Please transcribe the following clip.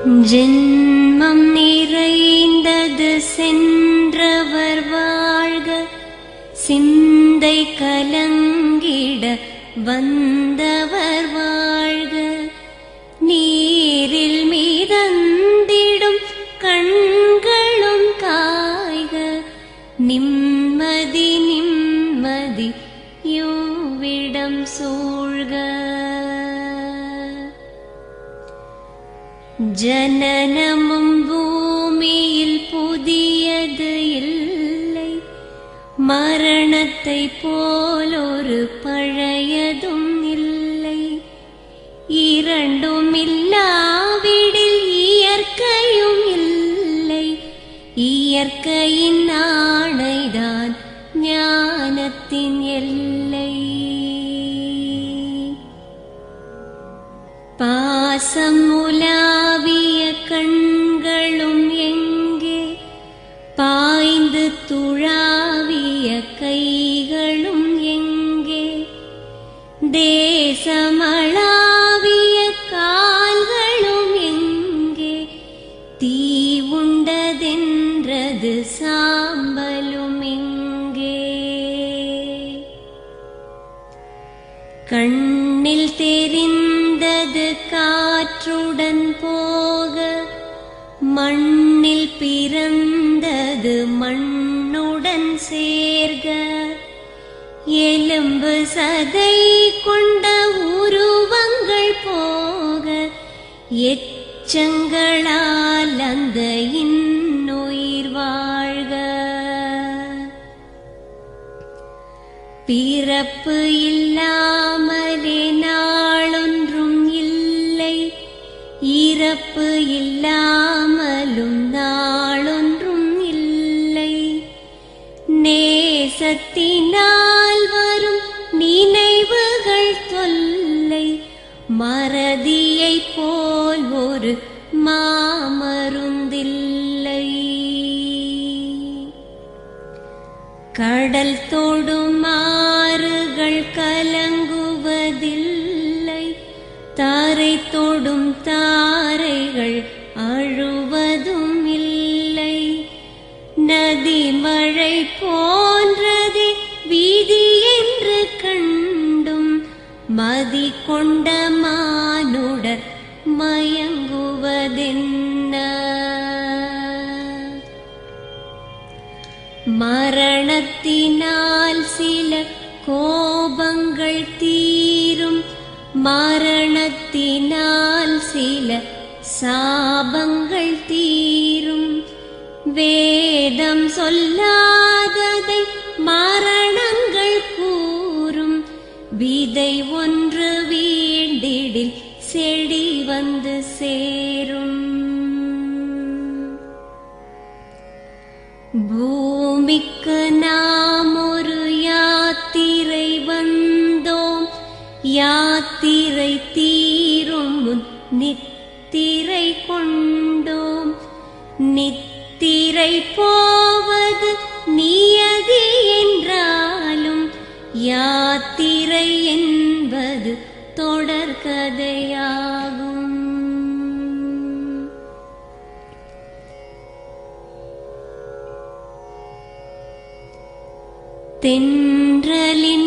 ஜென்மம் நிறைந்தது சென்றவர் வாழ்க, சிந்தை கலங்கிட வந்தவர் வாழ்க. நீரில் மிதந்திடும் கண்களும் காய்க, நிம்மதி நிம்மதி யோவிடம் சூழ்க. ஜனனமும் பூமியில் புதியது இல்லை, மரணத்தை போலொரு பழையதும் இல்லை. இரண்டும் இல்லாவிடில் இயற்கையும் இல்லை, இயற்கையின் ஆணைதான் ஞானத்தின் எல்லை. பாசம் உலாவிய கண்களும் எங்கே, பாய்ந்து துழாவிய கைகளும் எங்கே, தேசமளாவிய கால்களும் எங்கே, தீ உண்டதென்றது சாம்பலும் எங்கே. கண்ணில் தெரிந்தது காற்றுடன் போக, மண்ணில் பிறந்தது மண்ணுடன் சேர்க. எலும்பு சதை கொண்ட உருவங்கள் போக, எச்சங்களால் அந்த இன்னுயிர் வாழ்க. பிறப்பு இல்லாமலே நாளொன்றும் இல்லை, இறப்பு இல்லாமலும் நாளொன்றும் இல்லை. நேசத்தினால் வரும் நினைவுகள் தொல்லை, மறதியைப் போல் ஒரு மாமருந்தில்லை. கடல் தொடும் ஆறுகள் கலங்குவதில்லை, தாரை தொடும் தாரைகள் அழுவதும் இல்லை. நதி மழை போன்றதே வீதி என்று கண்டும், மதி கொண்ட மானுடர் மயங்குவதென்ன. மரணத்தினால் சில கோபங்கள் தீரும், மரணத்தினால் சில சாபங்கள் தீரும். வேதம் சொல்லாததை மரணங்கள் கூறும், விதை ஒன்று வீண்டிடில் செடி வந்து சேரும். பூமிக்கு நாம் ஒரு யாத்திரை வந்தோம், யாத்திரை தீரும் முன் நித்திரை கொண்டோம். நித்திரை போவது நியதி என்றாலும், யாத்திரை என்பது தொடர்கதையாகும். தென்றலின்